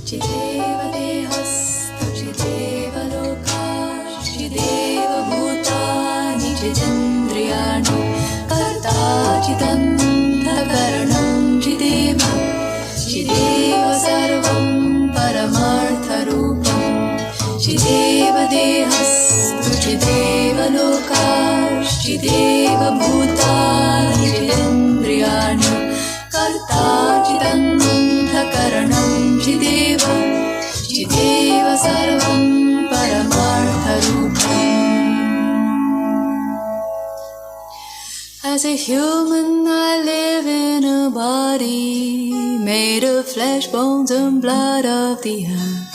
Chideva dehastu chideva lokash chideva bhutani chidendriyani karta chidanta karanam chideva chideva sarvam paramartha rupam chideva dehastu chideva lokash chideva bhutani chidendriyani karta chidanta karanam chideva chideva sarvam paramartha rupam. As a human I live in a body made of flesh, bones and blood of the earth.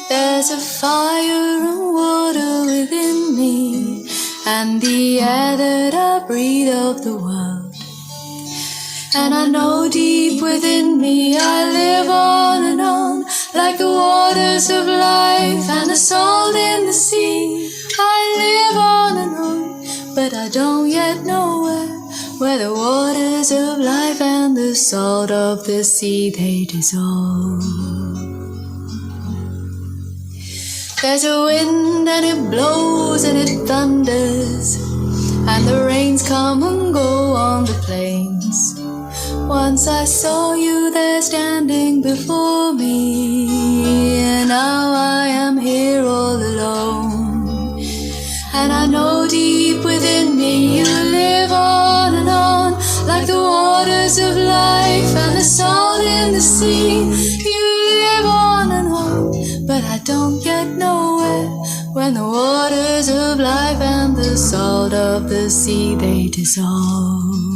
There's a fire and water within me and the air that I breathe of the world. And I know deep within me I live on and on like the waters of life and the salt in the sea. I live on and on, but I don't yet know where the waters of life and the salt of the sea they dissolve. There's a wind and it blows and it thunders, and the rains come and go on the plains. Once I saw you there standing before me, and now I am here all alone. And I know deep within me you live on and on like the waters of life and the salt in the sea. You live on and on, but I don't yet know when the waters of life and the salt of the sea they dissolve.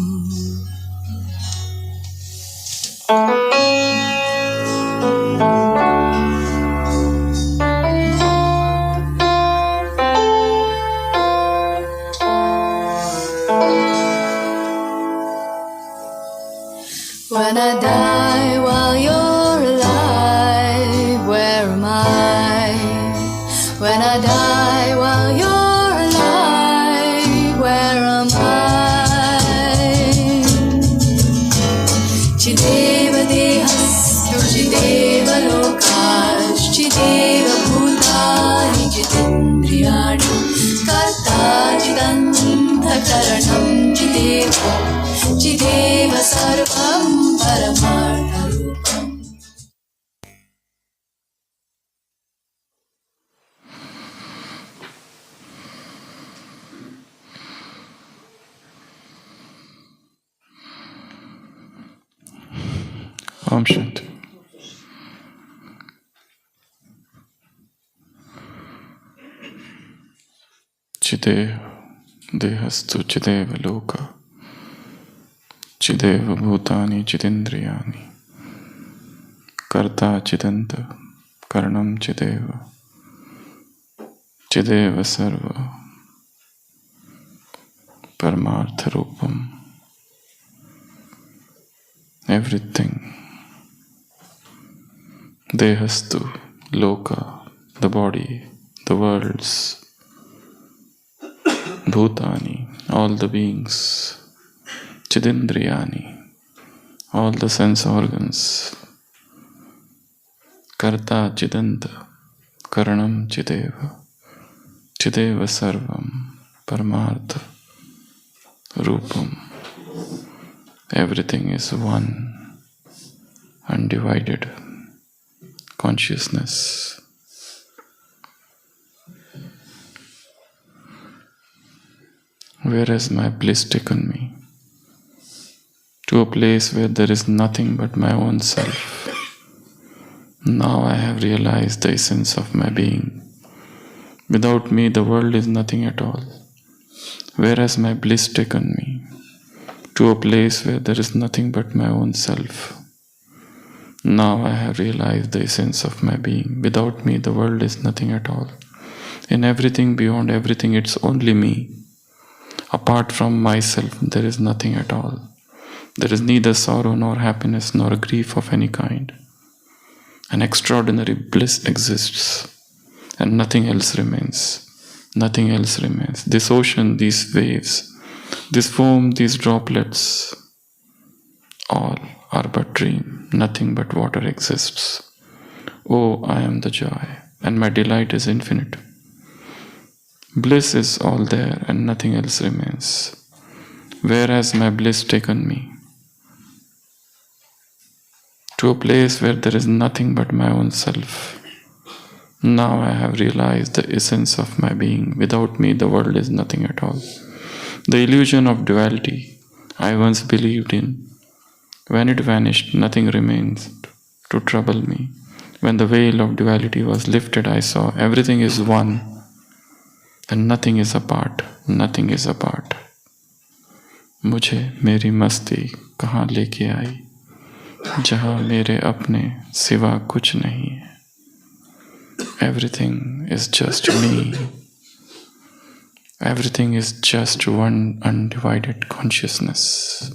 When I die while you're alive, where am I? When I die while you're alive, where am I? Chideva dehastu chideva lokash chideva bhutani chidendriyani karta chidanta karanam chideva chideva sarvam paramartha rupam. Om Shanti. Chideva dehastu chideva loka chideva bhutani chidendriyani karta chidanta karanam chideva chideva sarva paramartha rupam. Everything, dehastu, loka, the body, the worlds, bhutani, all the beings, chidendriyani, all the sense organs, karta chidanta, karanam chideva, chideva sarvam, paramartha, rupam. Everything is one, undivided consciousness. Where has my bliss taken me? To a place where there is nothing but my own self. Now I have realized the essence of my being. Without me, the world is nothing at all. Where has my bliss taken me? To a place where there is nothing but my own self. Now I have realized the essence of my being. Without me, the world is nothing at all. In everything, beyond everything, it's only me. Apart from myself, there is nothing at all. There is neither sorrow nor happiness nor grief of any kind. An extraordinary bliss exists, and nothing else remains. Nothing else remains. This ocean, these waves, this foam, these droplets, all are but dream. Nothing but water exists. Oh, I am the joy, and my delight is infinite. Bliss is all there, and nothing else remains. Where has my bliss taken me? To a place where there is nothing but my own self. Now I have realized the essence of my being. Without me, the world is nothing at all. The illusion of duality I once believed in, when it vanished, nothing remains to trouble me. When the veil of duality was lifted, I saw everything is one and nothing is apart. Nothing is apart. मुझे मेरी मस्ती कहाँ लेके आई, जहाँ मेरे अपने सिवा कुछ नहीं है. Everything is just me. Everything is just one undivided consciousness.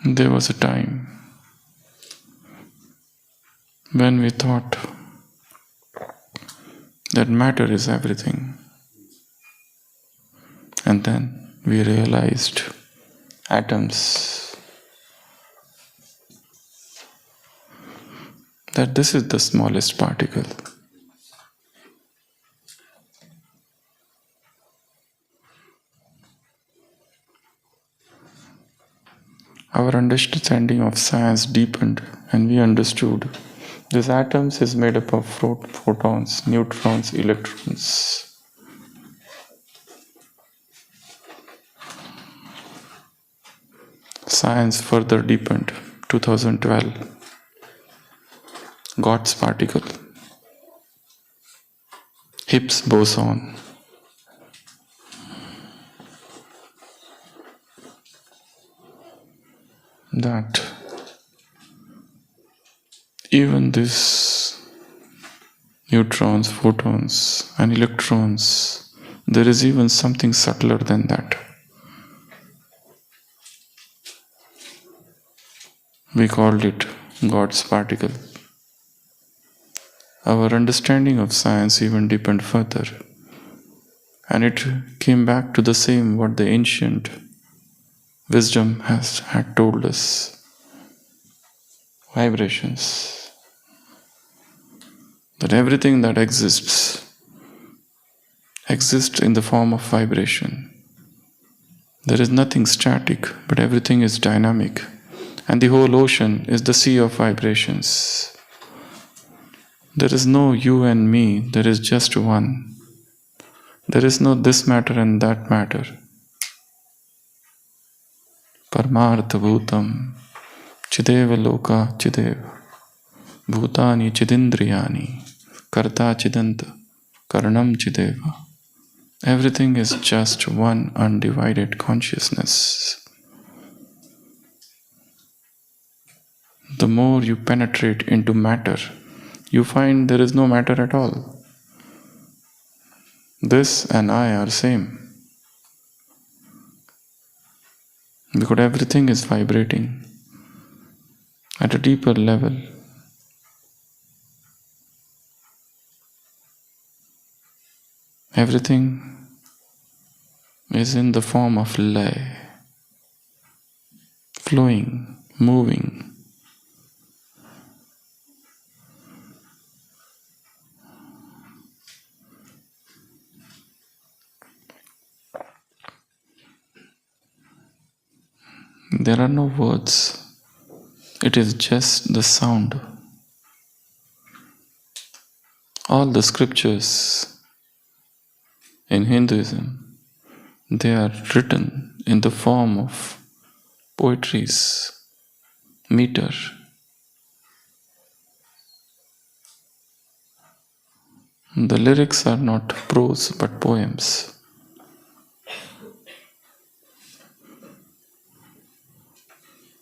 There was a time when we thought that matter is everything. And then we realized atoms, that this is the smallest particle. Our understanding of science deepened and we understood this atoms is made up of photons, neutrons, electrons. Science further deepened. 2012. God's particle. Higgs boson. That even this neutrons, photons, and electrons, there is even something subtler than that. We called it God's particle. Our understanding of science even deepened further, and it came back to the same what the ancient wisdom had told us. Vibrations. That everything that exists in the form of vibration. There is nothing static, but everything is dynamic. And the whole ocean is the sea of vibrations. There is no you and me, there is just one. There is no this matter and that matter. Paramartha bhutam chideva loka chideva bhutani chidindriyani karta chidanta karanam chideva. Everything is just one undivided consciousness. The more you penetrate into matter, you find there is no matter at all. This and I are same. Because everything is vibrating at a deeper level. Everything is in the form of lay, flowing, moving. There are no words. It is just the sound. All the scriptures in Hinduism, they are written in the form of poetries, meter. The lyrics are not prose but poems.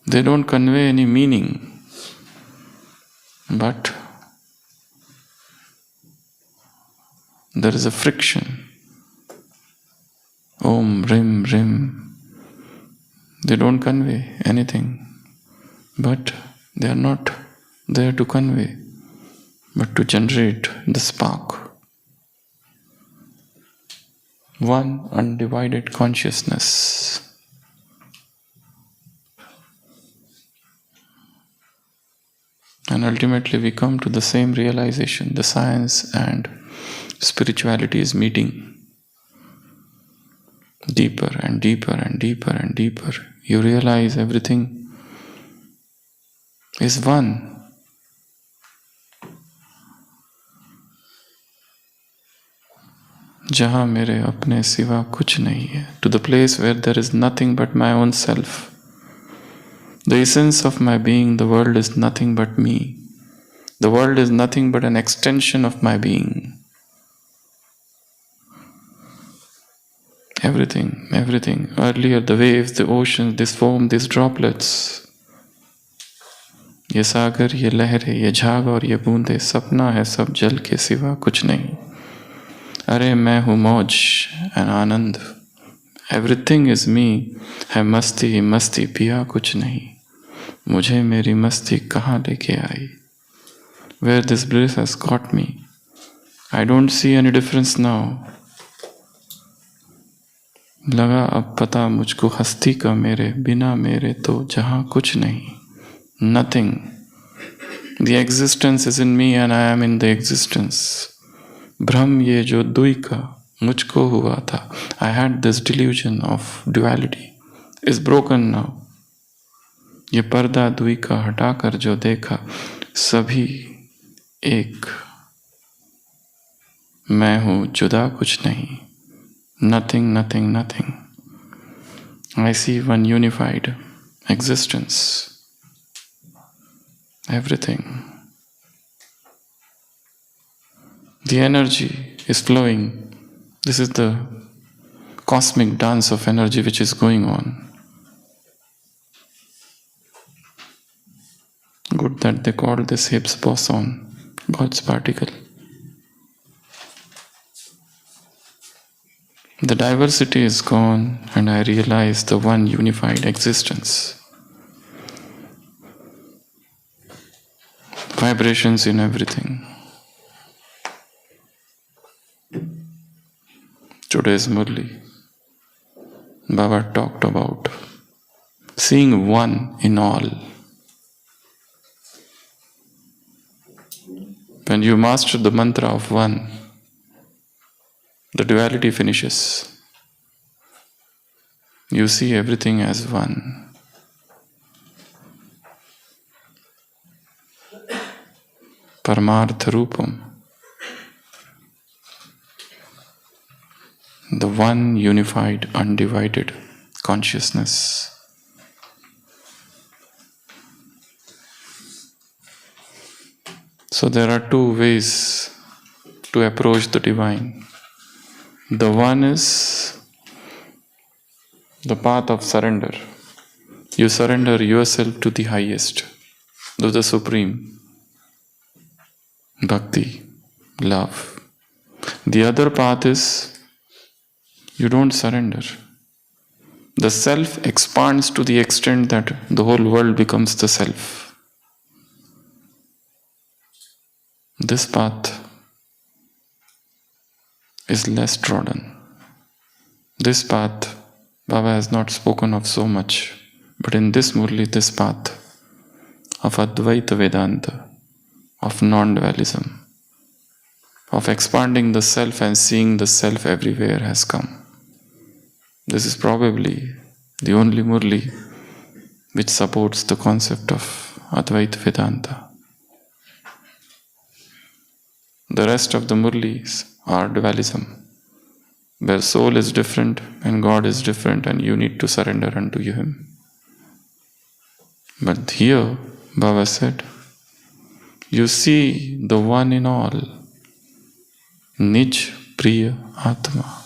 They don't convey any meaning, but there is a friction. Om, Rim, Rim. They don't convey anything, but they are not there to convey, but to generate the spark. One undivided consciousness. And ultimately we come to the same realization. The science and spirituality is meeting deeper and deeper and deeper and deeper. You realize everything is one. जहाँ मेरे अपने सिवा कुछ नहीं है. To the place where there is nothing but my own self. The essence of my being, the world is nothing but me. The world is nothing but an extension of my being. Everything, everything. Earlier, the waves, the oceans, this foam, these droplets. ये सागर, ये लहरें, ये झाग और ये बूंदे, सपना है सब जल के सिवा कुछ नहीं. अरे मैं हूँ मौज and Anand. Everything is me. है मस्ती मस्ती पिया कुछ नहीं. मुझे मेरी मस्ती कहाँ लेके आई. Where this bliss has got me. I don't see any difference now. लगा अब पता मुझको हस्ती का मेरे बिना मेरे तो जहाँ कुछ नहीं. Nothing. The existence is in me and I am in the existence. भ्रम ये जो दुई का मुझको हुआ था. I had this delusion of duality is broken now. ये पर्दा दुई का हटाकर जो देखा सभी एक. मैं हूँ जुदा कुछ नहीं. Nothing, nothing, nothing. I see one unified existence. Everything. The energy is flowing. This is the cosmic dance of energy which is going on. Good that they call this Higgs boson, God's particle. The diversity is gone and I realize the one unified existence. Vibrations in everything. Today's Murli, Baba talked about seeing one in all. When you master the mantra of one, the duality finishes. You see everything as one. Paramartha Rupam. The one unified, undivided consciousness. So there are two ways to approach the divine. The one is the path of surrender. You surrender yourself to the highest, to the supreme. Bhakti, love. The other path is you don't surrender. The self expands to the extent that the whole world becomes the self. This path is less trodden. This path, Baba has not spoken of so much, but in this Murli, this path of Advaita Vedanta, of non-dualism, of expanding the self and seeing the self everywhere has come. This is probably the only Murli which supports the concept of Advaita Vedanta. The rest of the Murlis are dualism, where soul is different and God is different and you need to surrender unto Him. But here, Baba said, you see the one in all, Nij Priya Atma.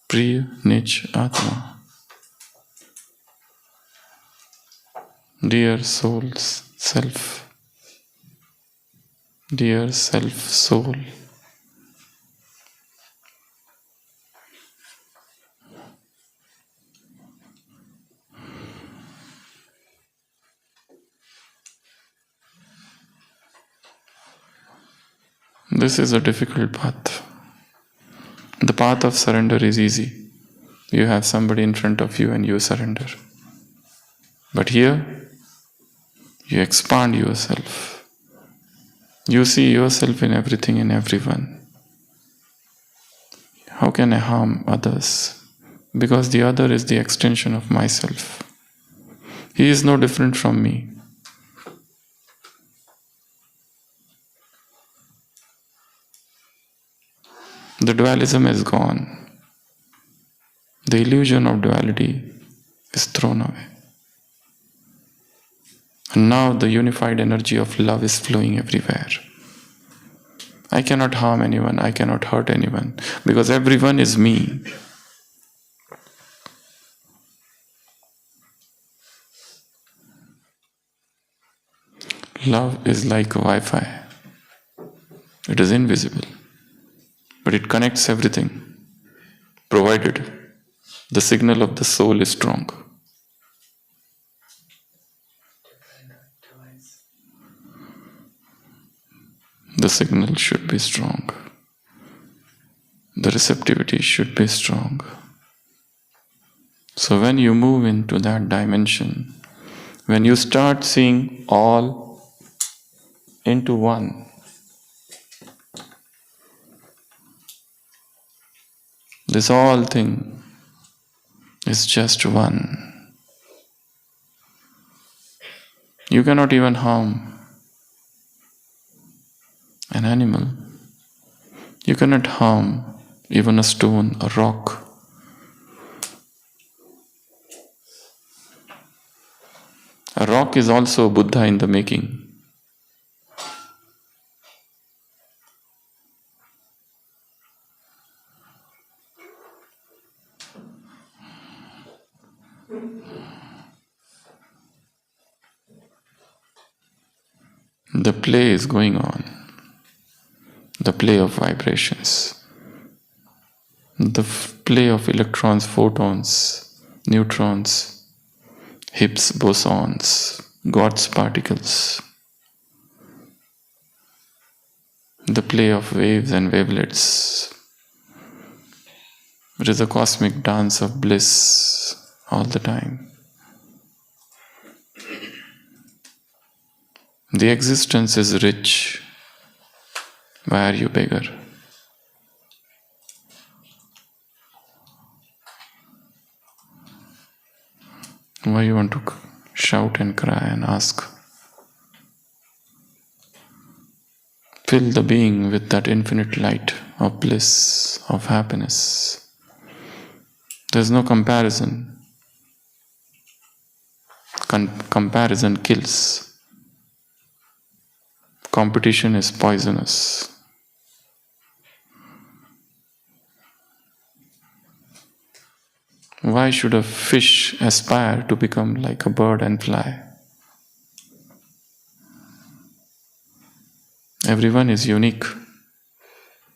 Priya Nij Atma. Dear soul's self. Dear self soul. This is a difficult path. The path of surrender is easy. You have somebody in front of you and you surrender. But here, You expand yourself. You see yourself in everything and everyone. How can I harm others? Because the other is the extension of myself. He is no different from me. The dualism is gone. The illusion of duality is thrown away. And now the unified energy of love is flowing everywhere. I cannot harm anyone, I cannot hurt anyone, because everyone is me. Love is like Wi-Fi. It is invisible, but it connects everything, provided the signal of the soul is strong. The signal should be strong. The receptivity should be strong. So when you move into that dimension, when you start seeing all into one, this all thing is just one. You cannot even harm an animal. You cannot harm even a stone, a rock. A rock is also a Buddha in the making. The play is going on. The play of vibrations. The play of electrons, photons, neutrons, Higgs bosons, God's particles. The play of waves and wavelets. It is a cosmic dance of bliss all the time. The existence is rich. Why are you beggar? Why you want to shout and cry and ask? Fill the being with that infinite light of bliss, of happiness. There's no comparison. Comparison kills. Competition is poisonous. Why should a fish aspire to become like a bird and fly? Everyone is unique.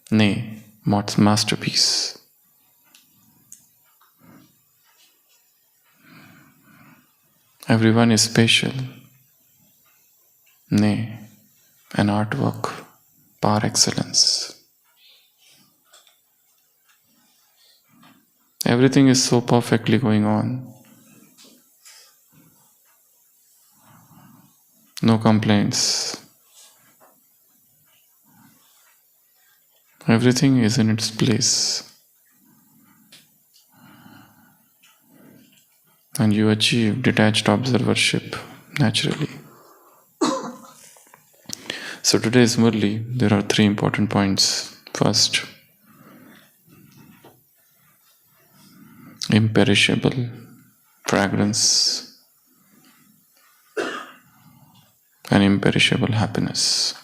Nay, masterpiece. Everyone is special. Nay, an artwork par excellence. Everything is so perfectly going on. No complaints. Everything is in its place. And you achieve detached observership naturally. So today's Murli, there are 3 important points. First, imperishable fragrance and imperishable happiness.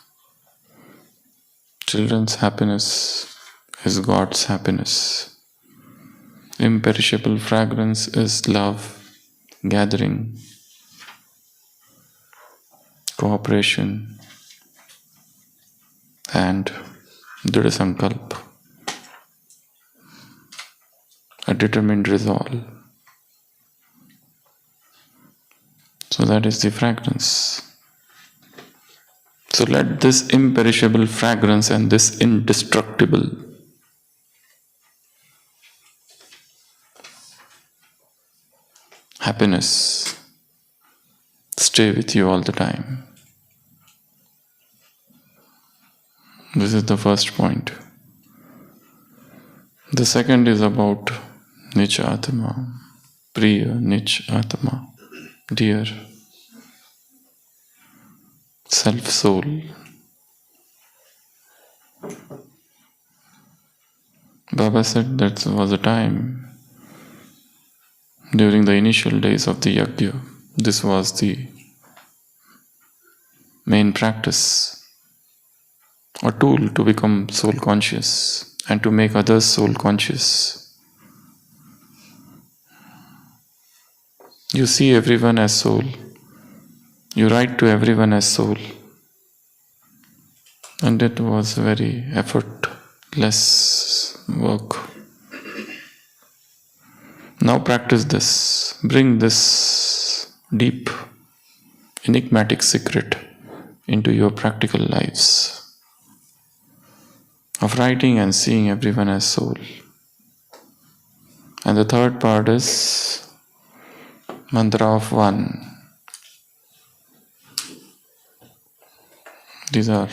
Children's happiness is God's happiness. Imperishable fragrance is love, gathering, cooperation, and Dhrida Sankalp, a determined resolve. So that is the fragrance. So let this imperishable fragrance and this indestructible happiness stay with you all the time. This is the first point. The second is about Nich Atma, Priya Nich Atma, dear self-soul. Baba said that was a time during the initial days of the yajna. This was the main practice, a tool to become soul conscious and to make others soul conscious. You see everyone as soul. You write to everyone as soul. And it was very effortless work. Now practice this. Bring this deep, enigmatic secret into your practical lives of writing and seeing everyone as soul. And the third part is mantra of one. These are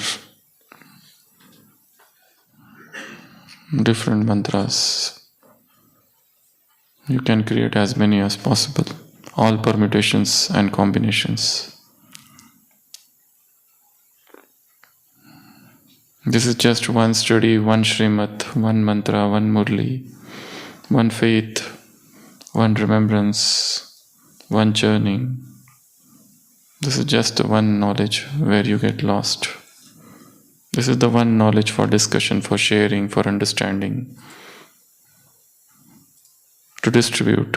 different mantras. You can create as many as possible, all permutations and combinations. This is just one study, one Srimad, one mantra, one Murli, one faith, one remembrance, one churning. This is just one knowledge where you get lost. This is the one knowledge for discussion, for sharing, for understanding, to distribute.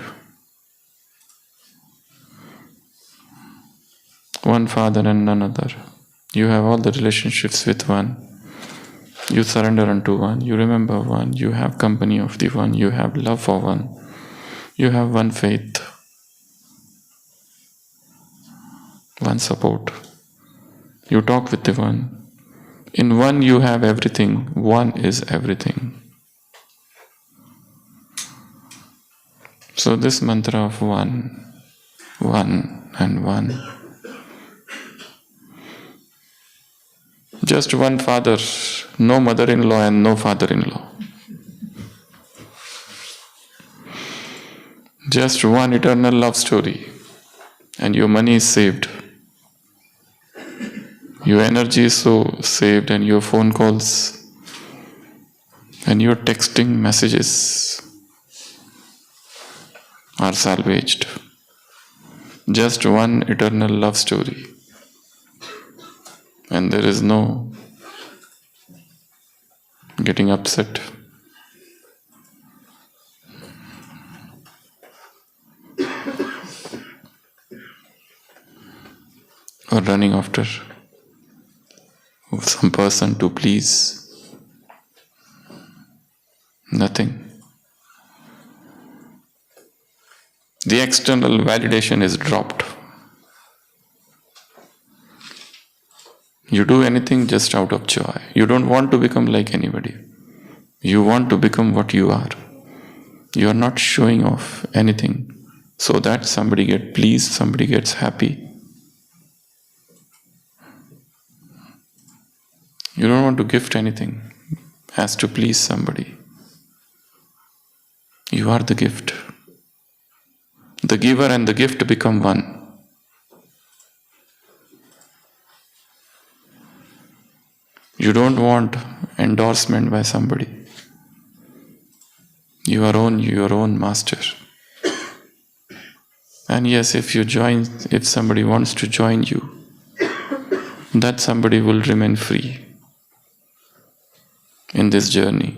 One Father and none other. You have all the relationships with one. You surrender unto one. You remember one. You have company of the one. You have love for one. You have one faith. One support. You talk with the one. In one you have everything. One is everything. So this mantra of one and one. Just one father, no mother-in-law and no father-in-law. Just one eternal love story and your money is saved. Your energy is so saved and your phone calls and your texting messages are salvaged. Just one eternal love story. And there is no getting upset. Or running after some person to please. Nothing. The external validation is dropped. You do anything just out of joy. You don't want to become like anybody. You want to become what you are. You are not showing off anything so that somebody gets pleased, somebody gets happy. You don't want to gift anything as to please somebody. You are the gift. The giver and the gift become one. You don't want endorsement by somebody. You are your own master. And yes, if somebody wants to join you, that somebody will remain free in this journey.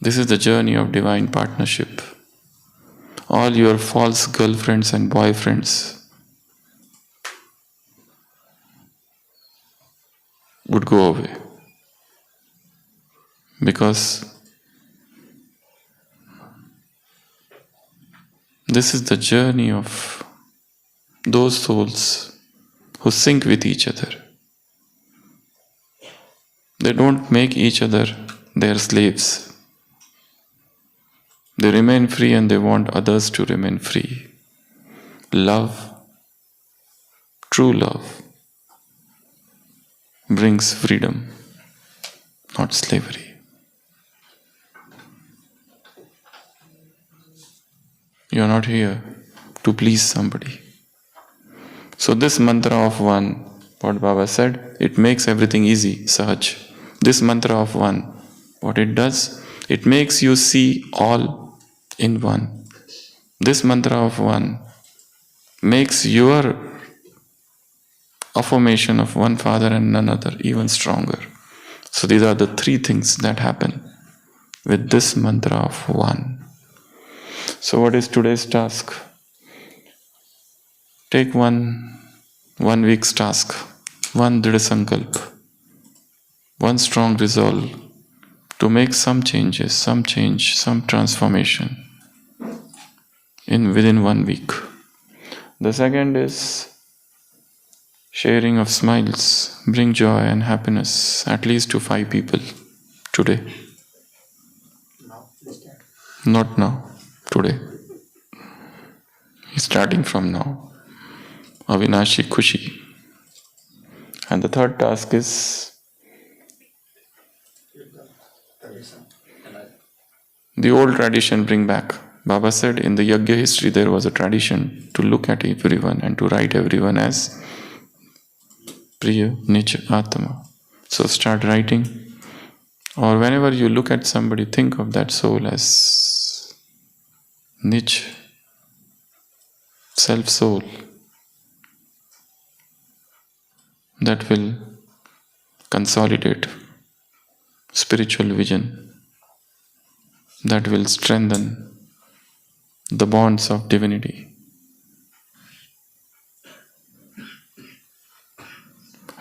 This is the journey of divine partnership. All your false girlfriends and boyfriends would go away. Because this is the journey of those souls who sync with each other. They don't make each other their slaves. They remain free and they want others to remain free. Love True love brings freedom, not slavery. You are not here to please somebody. So this mantra of one, what Baba said, it makes everything easy, sahaj. This mantra of one, what it does, it makes you see all in one. This mantra of one makes your affirmation of one Father and none other even stronger. So these are the three things that happen with this mantra of one. So what is today's task? Take one week's task, one Dhrida Sankalp, one strong resolve to make some changes, some change, some transformation within 1 week. The second is sharing of smiles. Bring joy and happiness at least to 5 people today. Not now, today. Starting from now. Avinashi Khushi. And the third task is the old tradition bring back. Baba said in the Yajna history there was a tradition to look at everyone and to write everyone as Priya Nich Atma. So start writing. Or whenever you look at somebody, think of that soul as Nich, self-soul. That will consolidate spiritual vision. That will strengthen the bonds of divinity.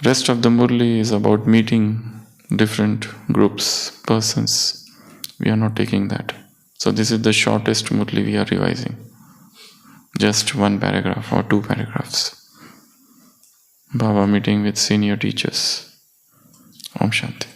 Rest of the Murli is about meeting different groups, persons. We are not taking that. So this is the shortest Murli we are revising. Just 1 paragraph or 2 paragraphs. Baba meeting with senior teachers. Om Shanti.